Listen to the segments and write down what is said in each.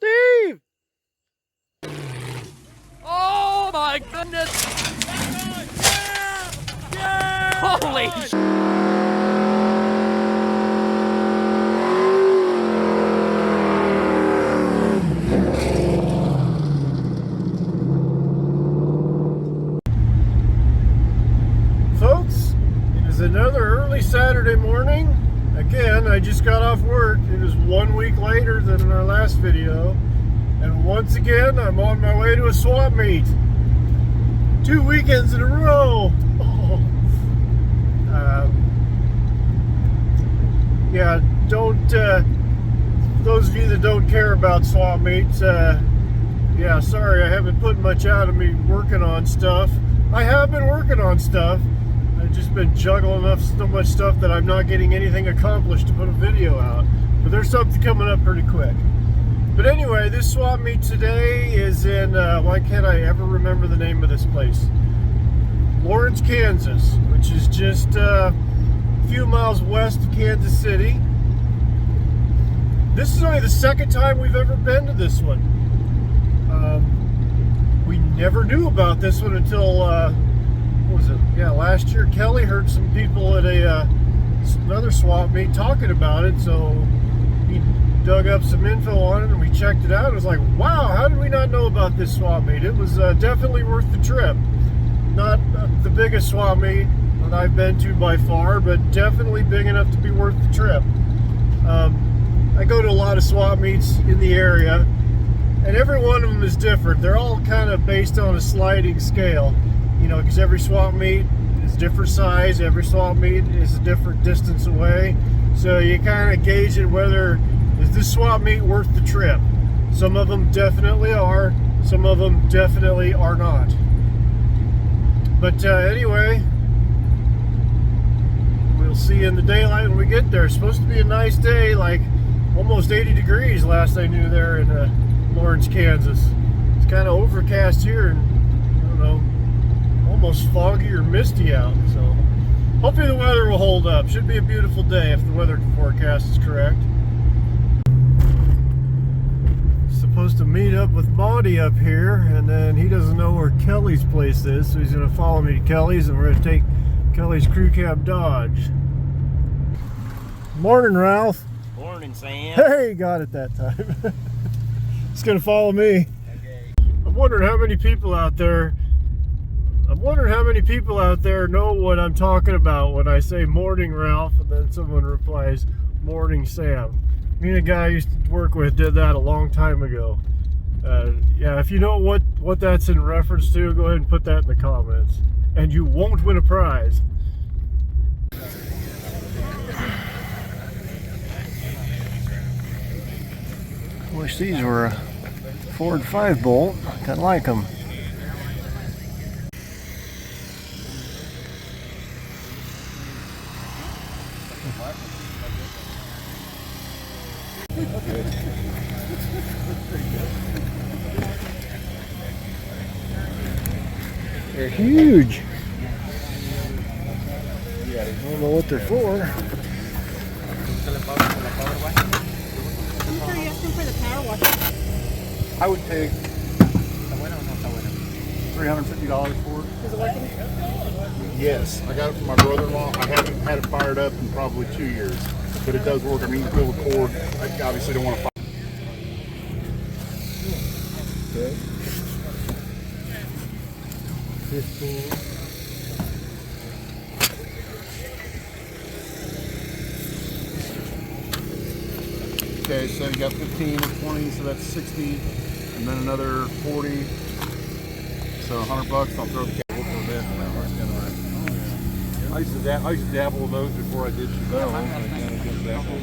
Steve! Oh my goodness! Yeah! Holy sh! Folks, it is another early Saturday morning. Again, I just got off work. It is 1 week later than in our last video. And once again, I'm on my way to a swap meet. 2 weekends in a row. Oh. Yeah, those of you that don't care about swap meets, yeah, sorry, I haven't put much out of me working on stuff. I have been working on stuff. I've just been juggling so much stuff that I'm not getting anything accomplished to put a video out. But there's something coming up pretty quick. But anyway, this swap meet today is in, why can't I ever remember the name of this place? Lawrence, Kansas, which is just a few miles west of Kansas City. This is only the second time we've ever been to this one. We never knew about this one until, what was it? Yeah, last year. Kelly heard some people at another swap meet talking about it, so he dug up some info on it and we checked it out. It was like, wow, how did we not know about this swap meet? It was definitely worth the trip. Not the biggest swap meet that I've been to by far, but definitely big enough to be worth the trip. I go to a lot of swap meets in the area, and every one of them is different. They're all kind of based on a sliding scale, you know, because every swap meet is different size, every swap meet is a different distance away. So you kind of gauge it whether, is this swap meet worth the trip? Some of them definitely are, some of them definitely are not. But anyway, we'll see in the daylight when we get there. It's supposed to be a nice day, like almost 80 degrees last I knew there in Lawrence, Kansas. It's kind of overcast here and, I don't know, almost foggy or misty out. So hopefully the weather will hold up. Should be a beautiful day if the weather forecast is correct. Supposed to meet up with Monty up here, and then he doesn't know where Kelly's place is, so he's going to follow me to Kelly's, and we're going to take Kelly's crew cab Dodge. Morning, Ralph. Morning, Sam. Hey, got it that time. It's going to follow me. Okay. I'm wondering how many people out there know what I'm talking about when I say morning, Ralph, and then someone replies, morning, Sam. Me and a guy I used to work with did that a long time ago. Yeah, if you know what that's in reference to, go ahead and put that in the comments. And you won't win a prize. Wish these were a Ford 5-bolt. Kinda like them. They're huge. I don't know what they're for. I'm sure you're asking for the power washer. I would pay $350 for it. Is it working? Yes, I got it from my brother-in-law. I haven't had it fired up in probably 2 years, but it does work. I mean, you pull the cord. I obviously don't want to fire. Okay. 15. Okay, so you got 15 and 20, so that's 60, and then another 40. So $100. I'll throw the cable for that. I used to dabble with those before I did Chevelle. I kind of get dabble.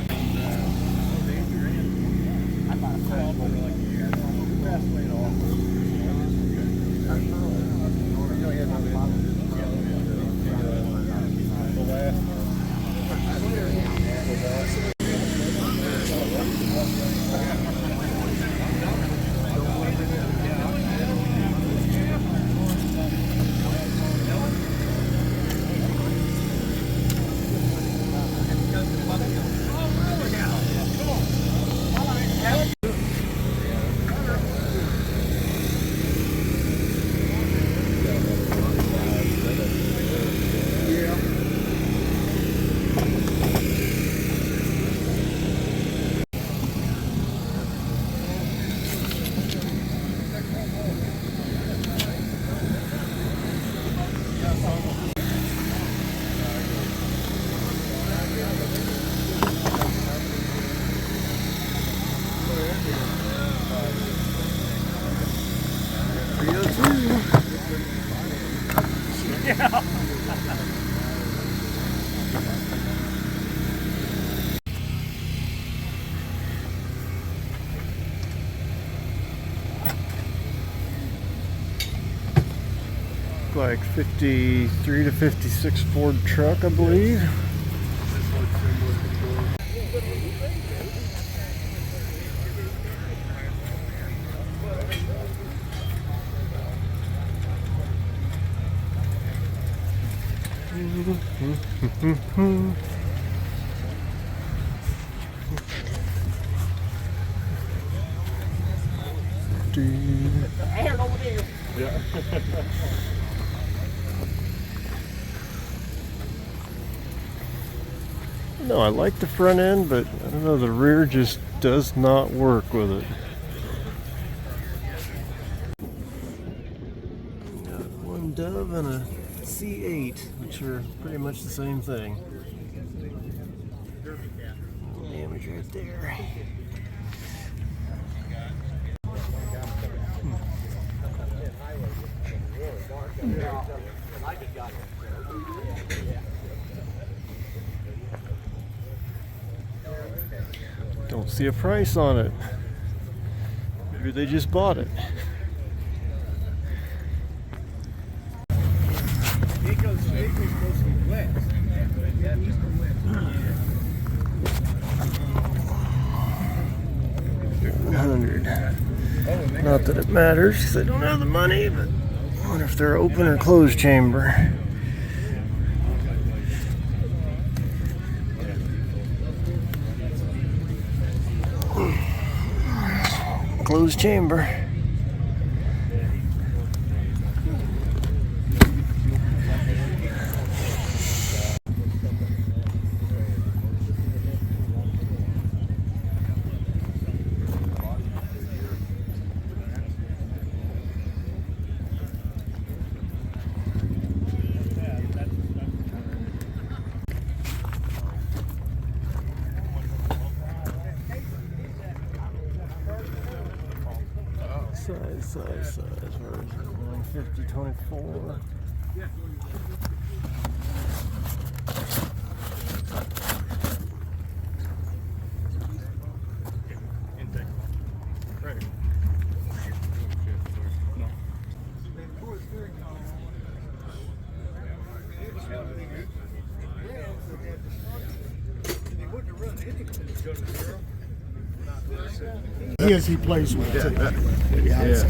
like 53 to 56 Ford truck, I believe. No, I like the front end, but I don't know, the rear just does not work with it. Got one Dove and a C8, which are pretty much the same thing. Damage right there. Don't see a price on it. Maybe they just bought it. Not that it matters because I don't have the money, but I wonder if they're open or closed chamber. Closed chamber. Size. Where is it? 150, 24. He plays with too. Yeah.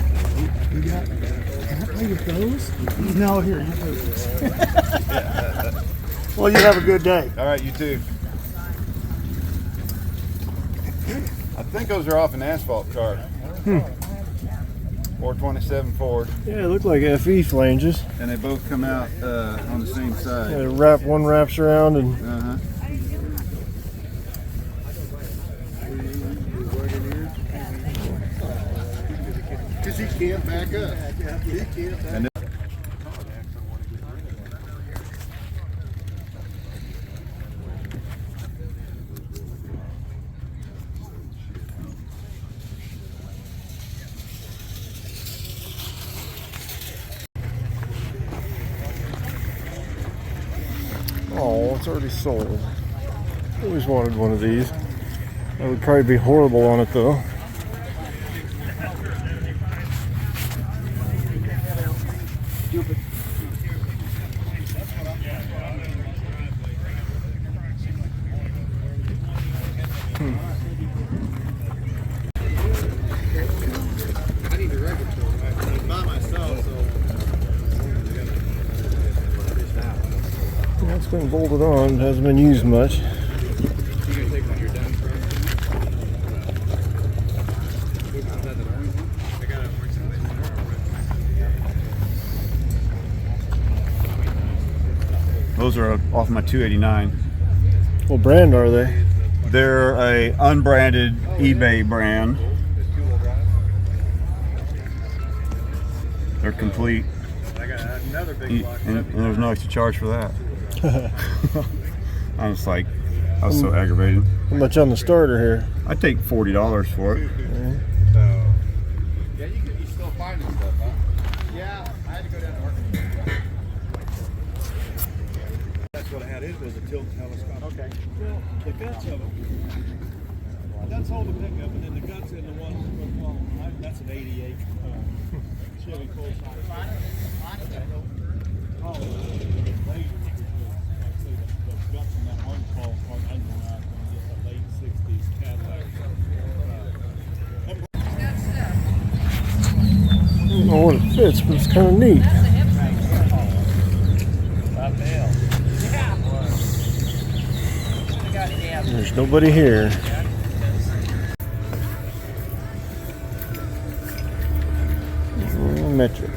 You got, can I play with those? No, here, you play with this. Well, you have a good day. All right, you too. I think those are off an asphalt car. 427 Ford. Yeah, it looked like FE flanges. And they both come out on the same side. Yeah, one wraps around and. Uh-huh. Because he can't back up. He can't back up. Oh, it's already sold. Always wanted one of these. That would probably be horrible on it though. I need to regulatory. I'm by myself, so. It's been bolted on, hasn't been used much. Those are off my 289. What brand are they? They're a unbranded eBay brand. They're complete. And there's no extra charge for that. I was so aggravated. How much on the starter here? I'd take $40 for it. Yeah, you still finding stuff, huh? Yeah, I had to go down to Arkansas. That's what I had. It was a tilt telescope. Okay. Well, the guts of it. That's all the pickup, and then the guts in the one. That's an '88 Chevy full size. I don't know what it fits, but it's kind of neat. There's nobody here. Metric.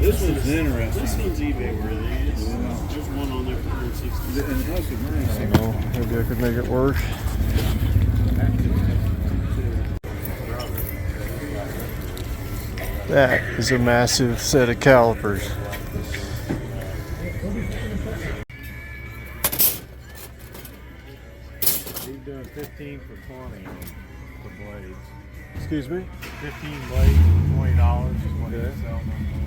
This one's interesting. This one's eBay worthy. There's one on there for 160. And it has some nice. I don't know. Maybe I could make it work. That is a massive set of calipers. He's doing 15 for 20 for blades. Excuse me? 15 blades for $20 is what he's selling them for.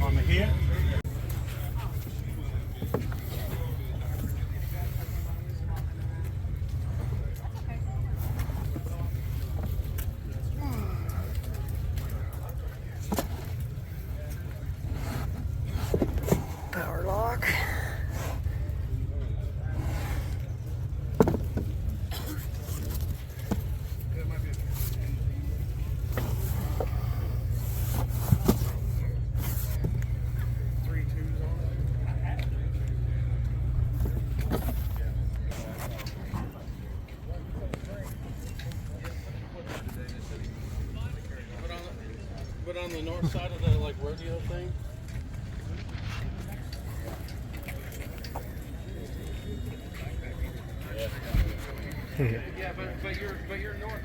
On the hit. Power lock. But on the north side of the like rodeo thing. Yeah, but you're north.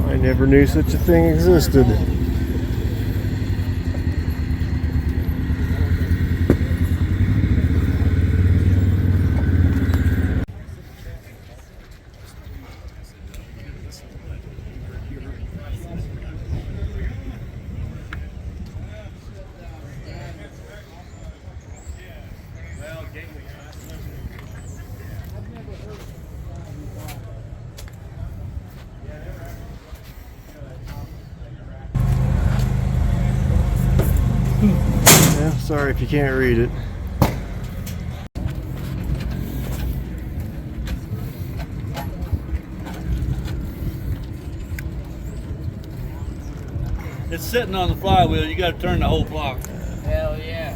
I never knew such a thing existed. Yeah, sorry if you can't read it. It's sitting on the flywheel. You got to turn the whole block. Hell yeah.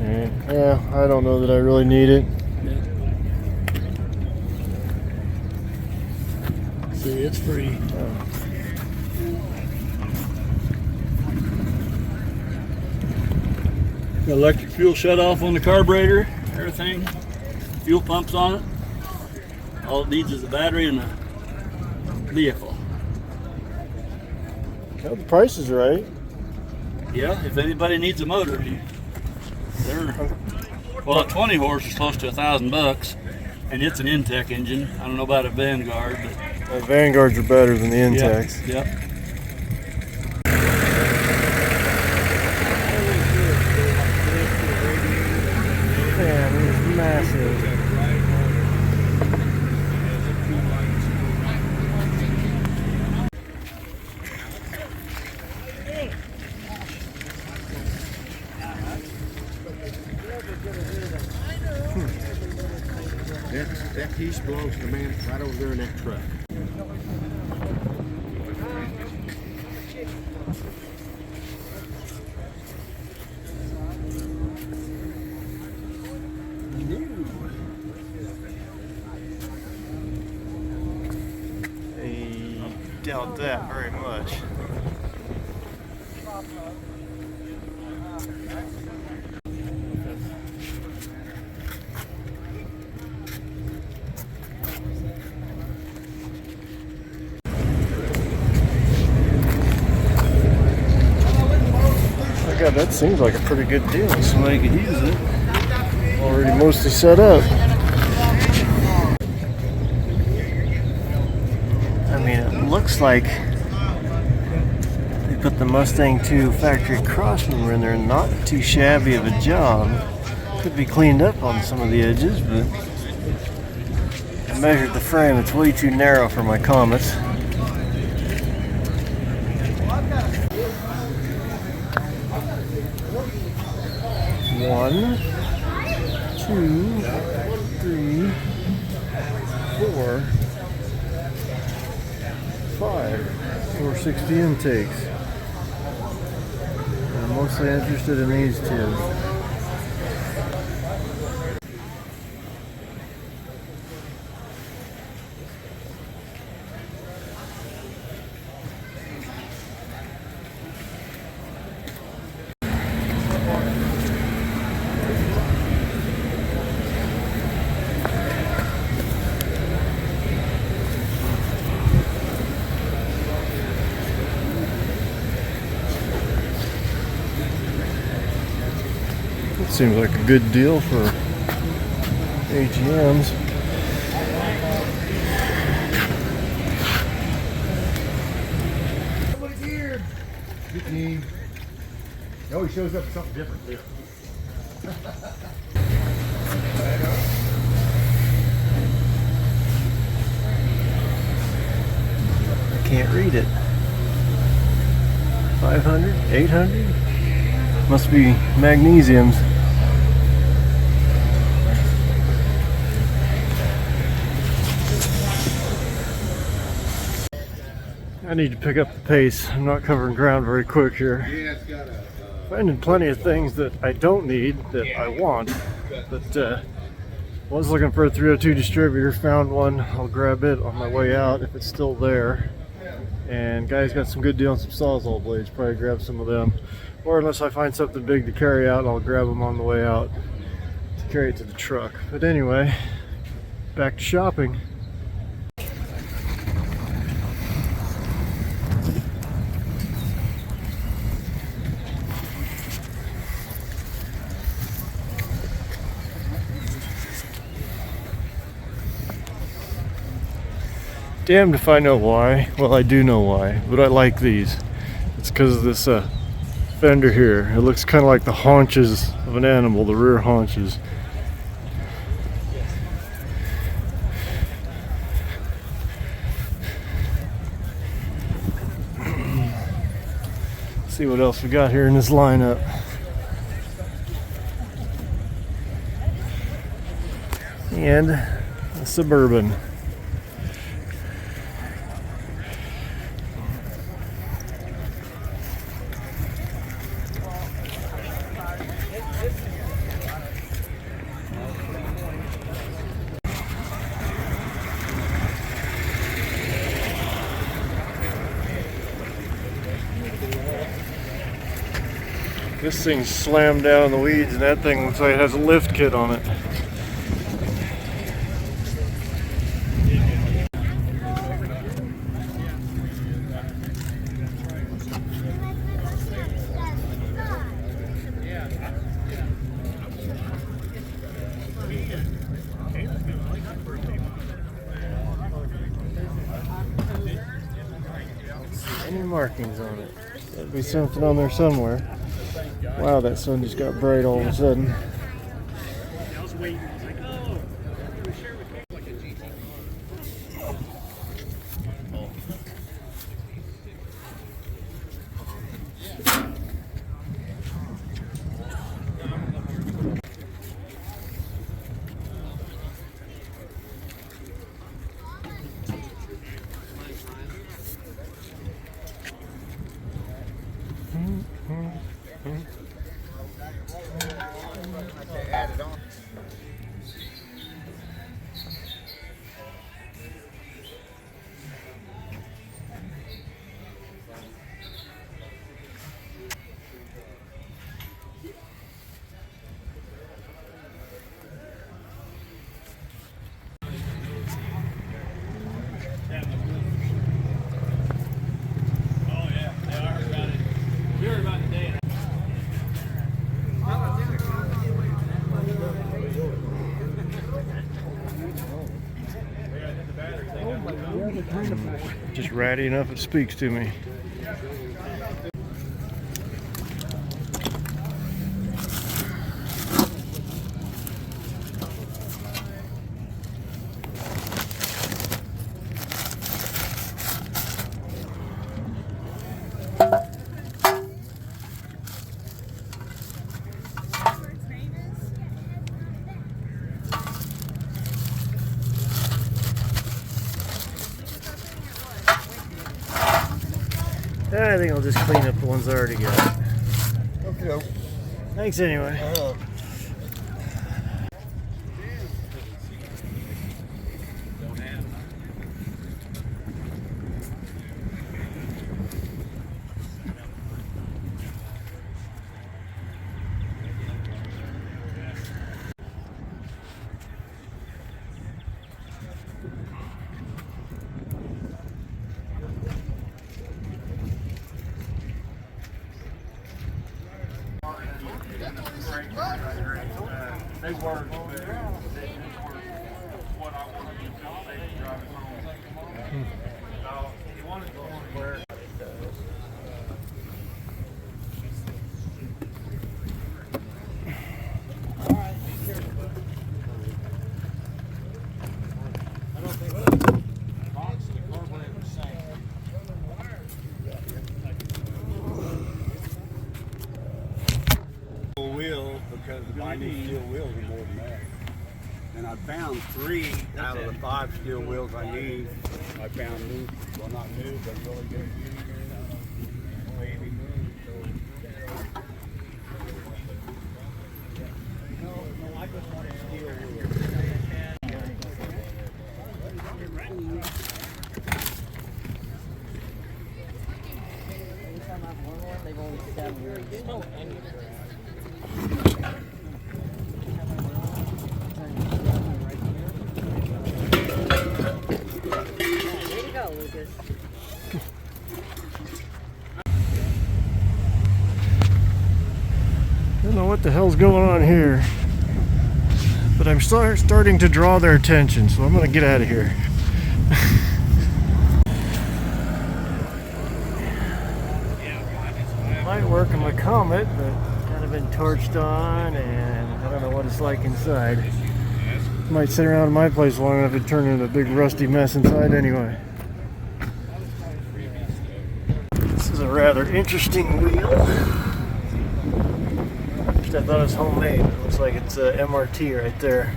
Alright, yeah, I don't know that I really need it. See, it's free. The electric fuel shut off on the carburetor. Everything. Fuel pumps on it. All it needs is a battery and a vehicle. Well, the price is right. Yeah, if anybody needs a motor, well, a 20 horse is close to $1,000, and it's an Intech engine. I don't know about a Vanguard, but Vanguards are better than the Intex. yeah. Yeah, it was massive. That piece belongs to the man right over there in that truck. I doubt that very much. God, that seems like a pretty good deal. Somebody could use it. Already mostly set up. I mean, it looks like they put the Mustang 2 factory crossmember in there. Not too shabby of a job. Could be cleaned up on some of the edges, but I measured the frame. It's way too narrow for my Comets. One, two, three, 4, 5, 460 intakes. I'm mostly interested in these two. Seems like a good deal for AGMs. Somebody's here. He always shows up with something different too. I can't read it. 500, 800? Must be magnesiums. I need to pick up the pace. I'm not covering ground very quick here. Finding plenty of things that I don't need that I want, but was looking for a 302 distributor. Found one. I'll grab it on my way out if it's still there. And guys got some good deal on some Sawzall blades. Probably grab some of them, or unless I find something big to carry out, I'll grab them on the way out to carry it to the truck. But anyway, back to shopping. Damned if I know why. Well, I do know why, but I like these. It's because of this fender here. It looks kind of like the haunches of an animal, the rear haunches. See what else we got here in this lineup. And a Suburban. This thing's slammed down in the weeds, and that thing looks like it has a lift kit on it. Any markings on it? There'd be something on there somewhere. Wow, that sun just got bright all of a sudden. I was waiting. I was like, oh, share with me. Like a GT. Just ratty enough it speaks to me. I think I'll just clean up the ones I already got. Okay. Thanks anyway. They work. What I want to do is drive it home. No, you want to go where it does. All right, be careful. I don't think the box and the carburetor are the same. Wheels, because the binding steel wheels are more than that. And I found 3 out of the 5 steel wheels I need. I found new, well not new, but really good. No, I just wanted steel wheels. Anytime I've worn one, they've only 7 years. No, there you go, Lucas. I don't know what the hell's going on here, but I'm starting to draw their attention, so I'm going to get out of here. Might work on my Comet, but kind of been torched on, and I don't know what it's like inside. Might sit around in my place long enough to turn into a big rusty mess inside anyway. This is a rather interesting wheel. First I thought it was homemade, but it looks like it's a MRT right there.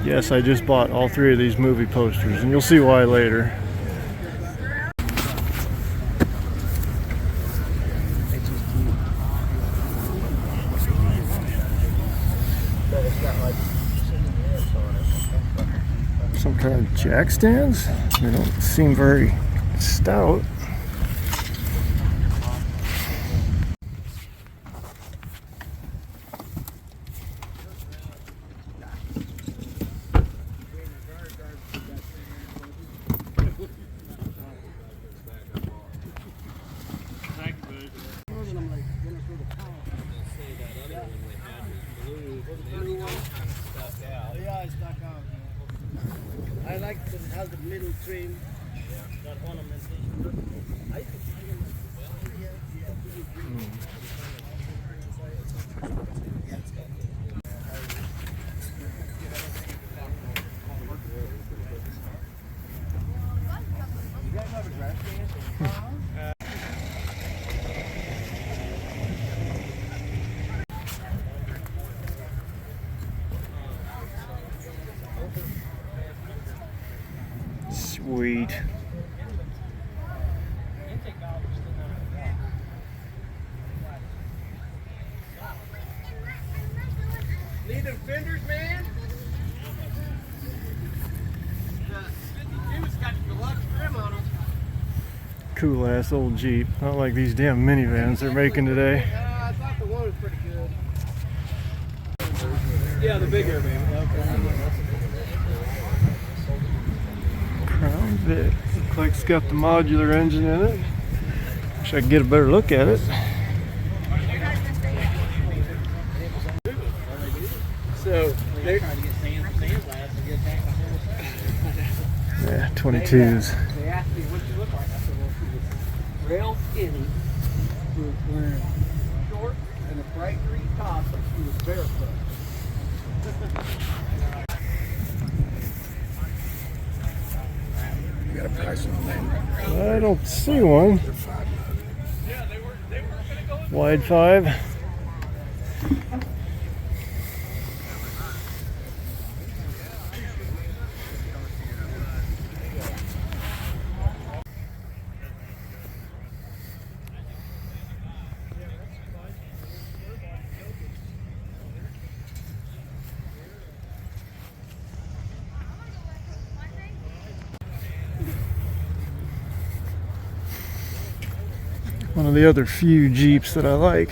Yes, I just bought all 3 of these movie posters, and you'll see why later. Some kind of jack stands? They don't seem very stout. I like it has the middle trim. That ornament. I could see them Sweet. Need them fenders, man? The 52's got the deluxe trim on them. Cool ass old Jeep. Not like these damn minivans they're making today. I thought the one was pretty good. Yeah, the bigger man. Okay. Crown Vic. Looks like it's got the modular engine in it. Wish I could get a better look at it. So they're Yeah, 22s. They asked me what you look like. I said, well, she was real skinny. She was wearing shorts and a bright green top, but she was barefoot. You got a price on that? I don't see one. Wide 5. One of the other few Jeeps that I like.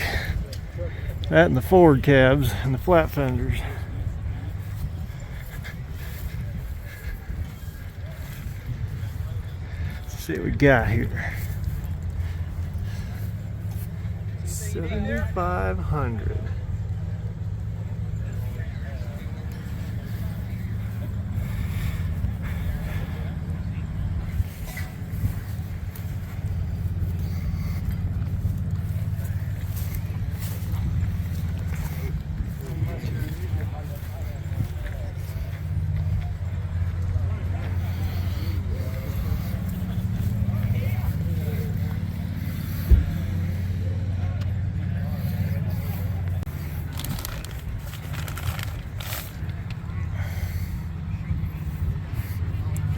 That and the forward cabs and the flat fenders. Let's see what we got here. 7,500.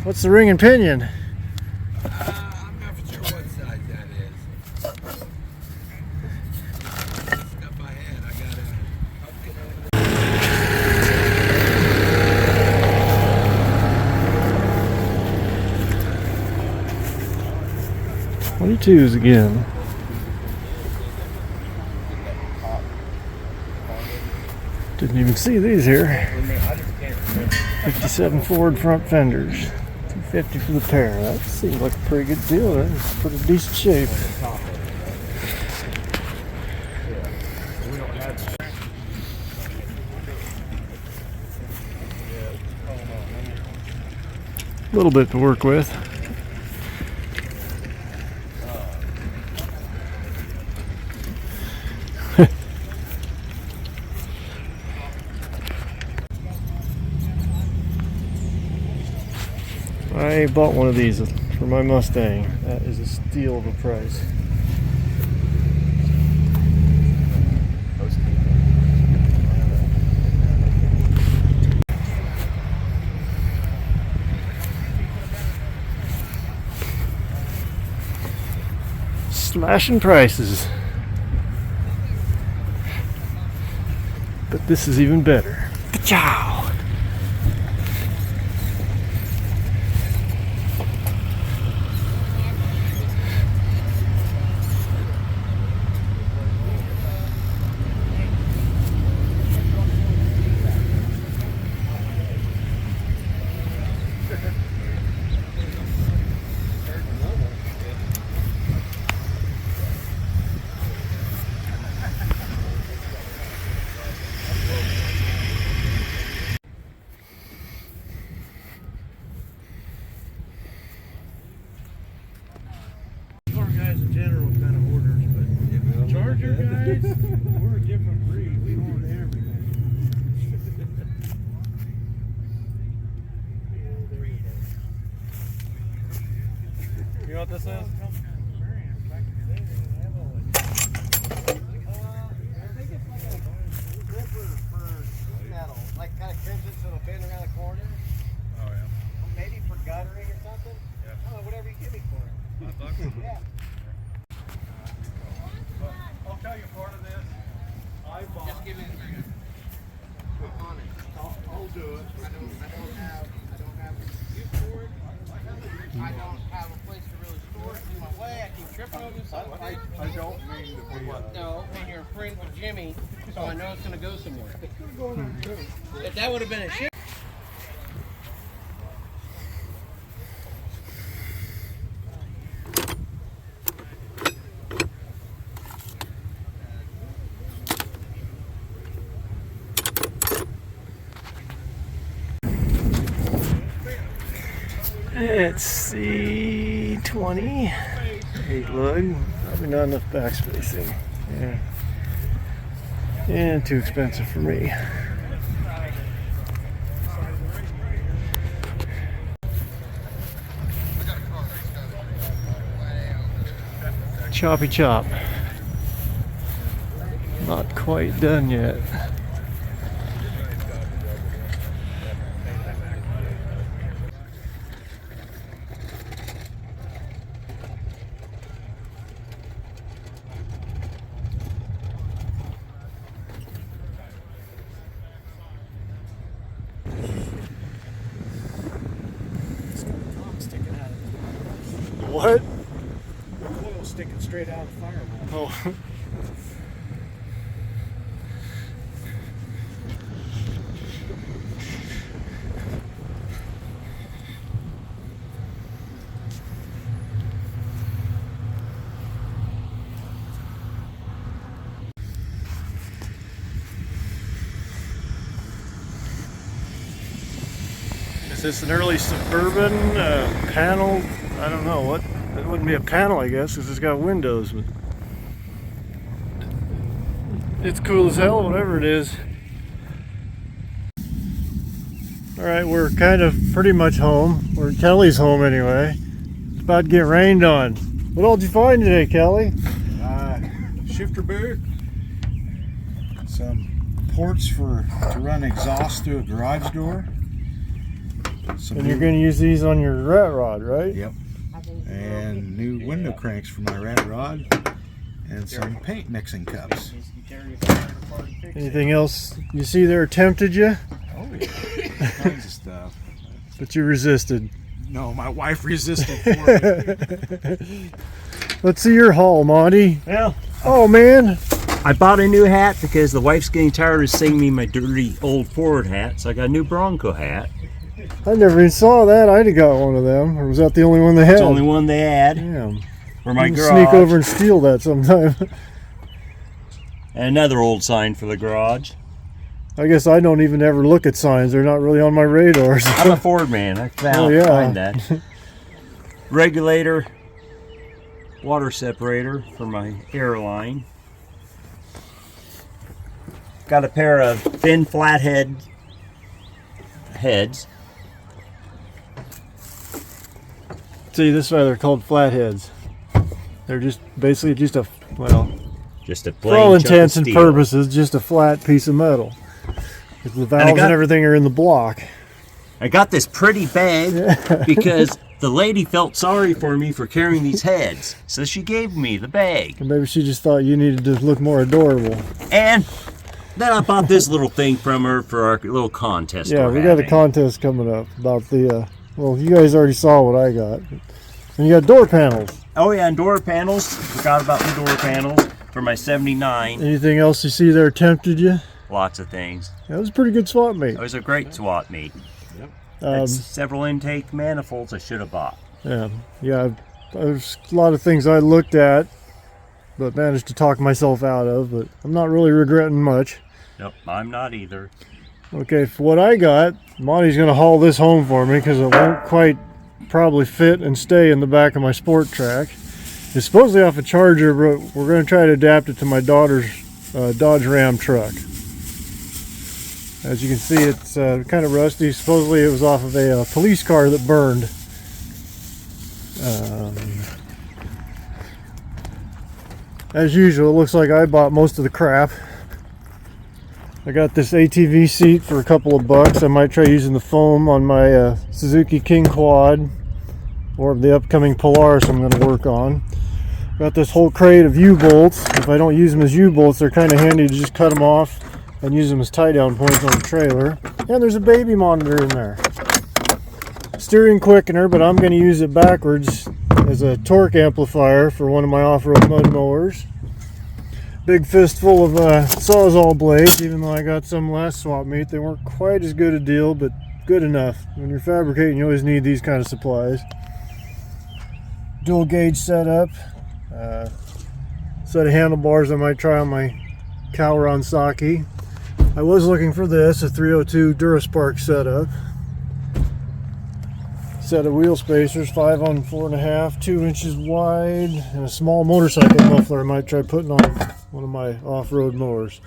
What's the ring and pinion? I'm not sure what size that is. Stuff I had, I got a 22s again. Didn't even see these here. 57 Ford front fenders. $250 for the pair. That seems like a pretty good deal. That's pretty decent shape. A little bit to work with. I bought one of these for my Mustang. That is a steal of a price. Slashing prices. But this is even better. Ka-chow! Guys in general kind of hoarders, but Charger guys, we're a different breed. We hoard everything. You know what this is? I think it's like a gripper for metal, like kind of crimps it so it'll bend around the corner. Oh yeah. Maybe for guttering or something. I don't know, whatever you give me for it. Yeah. I'll tell you part of this. I bought. Just give me on it. I'll do it. I don't have use for it. I don't have a place to really store it in my way. I keep tripping over something. I don't mean to be. No, and you're friends with Jimmy, so I know it's gonna go somewhere. If that would have been a shit. Let's see, 20. 8 lug. Probably not enough back spacing. Yeah. And too expensive for me. Choppy chop. Not quite done yet. What? The coil's sticking straight out of the firewall. Oh. Is this an early Suburban panel? I don't know what. It wouldn't be a panel, I guess, because it's got windows. But it's cool as hell, whatever it is. All right, we're kind of pretty much home. Or Kelly's home anyway. It's about to get rained on. What all did you find today, Kelly? Shifter boot, some ports to run exhaust through a garage door. And you're going to use these on your rat rod, right? Yep. And new window cranks for my rat rod, and some paint mixing cups. Anything else you see there tempted you? Oh yeah, all kinds of stuff. But you resisted. No, my wife resisted for me. Let's see your haul, Monty. Well, Oh man, I bought a new hat because the wife's getting tired of seeing me in my dirty old Ford hat, so I got a new Bronco hat. I never even saw that. I'd have got one of them. Or was that the only one they had? It's the only one they had Damn. for my You can garage. sneak over and steal that sometime. And another old sign for the garage. I guess I don't even ever look at signs. They're not really on my radar. So. I'm a Ford man. I found Oh, yeah. find that. Regulator, water separator for my airline. Got a pair of thin flathead heads. See, this is why they're called flatheads. They're just basically just a, well, Just a for plain all chunk of intents and steel. purposes, just a flat piece of metal. 'Cause the valves and everything are in the block. I got this pretty bag because the lady felt sorry for me for carrying these heads, so she gave me the bag. And maybe she just thought you needed to look more adorable. And then I bought this little thing from her for our little contest. Yeah, we're we got a having. contest coming up about the, well, you guys already saw what I got. And you got door panels. Oh yeah, and door panels. Forgot about the door panels for my 79. Anything else you see there tempted you? Lots of things. That was a pretty good swap meet. It was a great swap meet. Um, That's several intake manifolds I should have bought. yeah. There's a lot of things I looked at, but managed to talk myself out of. But I'm not really regretting much. Nope, I'm not either. Okay, for what I got, Monty's going to haul this home for me because it won't quite probably fit and stay in the back of my sport track. It's supposedly off a Charger, but we're going to try to adapt it to my daughter's Dodge Ram truck. As you can see, it's kind of rusty. Supposedly it was off of a police car that burned. As usual, it looks like I bought most of the crap. I got this ATV seat for a couple of bucks. I might try using the foam on my Suzuki King Quad or the upcoming Polaris I'm going to work on. Got this whole crate of U-bolts. If I don't use them as U-bolts, they're kind of handy to just cut them off and use them as tie-down points on the trailer. And there's a baby monitor in there. Steering quickener, but I'm going to use it backwards as a torque amplifier for one of my off-road mud mowers. Big fistful of Sawzall blades, even though I got some last swap meet. They weren't quite as good a deal, but good enough. When you're fabricating, you always need these kind of supplies. Dual gauge setup. Set of handlebars I might try on my Kawasaki. I was looking for this, a 302 Duraspark setup. set of wheel spacers, 5 on 4.5, 2 inches wide, and a small motorcycle muffler I might try putting on one of my off-road mowers.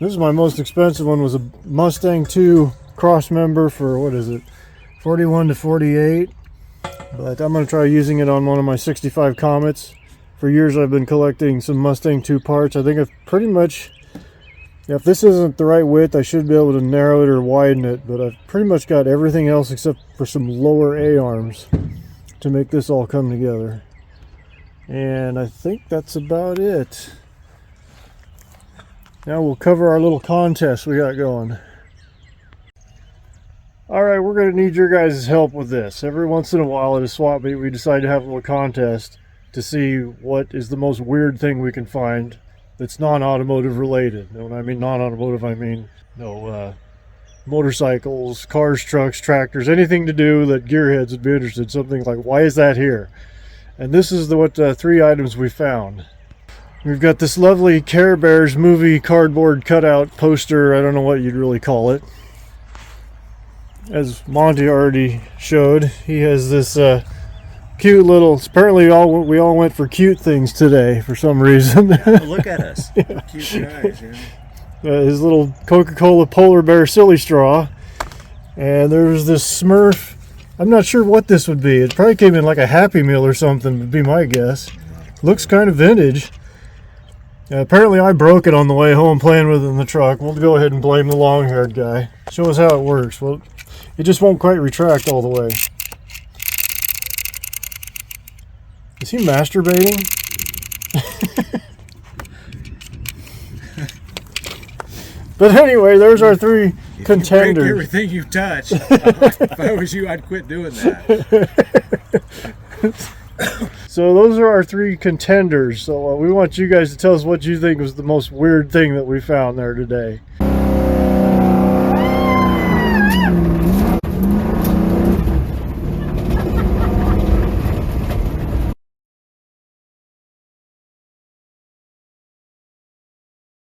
This is my most expensive one, was a Mustang 2 cross member for, what is it, 41 to 48. But I'm going to try using it on one of my 65 Comets. For years I've been collecting some Mustang 2 parts. I think I've pretty much, if this isn't the right width, I should be able to narrow it or widen it, but I've pretty much got everything else except for some lower A-arms to make this all come together. And I think that's about it. Now we'll cover our little contest we got going. Alright, we're going to need your guys' help with this. Every once in a while at a swap meet we decide to have a little contest to see what is the most weird thing we can find that's non-automotive related. And when I mean non-automotive, I mean motorcycles, cars, trucks, tractors, anything to do that gearheads would be interested in. Something like, why is that here? And this is what 3 items we found. We've got this lovely Care Bears movie cardboard cutout poster. I don't know what you'd really call it. As Monty already showed, he has this cute little, apparently we all went for cute things today for some reason. Oh, look at us. Yeah. Cute guys, yeah. His little Coca-Cola polar bear silly straw. And there's this Smurf. I'm not sure what this would be. It probably came in like a Happy Meal or something, would be my guess. Looks kind of vintage. Apparently I broke it on the way home playing with it in the truck. We'll go ahead and blame the long-haired guy. Show us how it works. Well, it just won't quite retract all the way. Is he masturbating? But anyway, there's our 3 contenders. Break everything you touch. If I was you, I'd quit doing that. So those are our 3 contenders. So we want you guys to tell us what you think was the most weird thing that we found there today.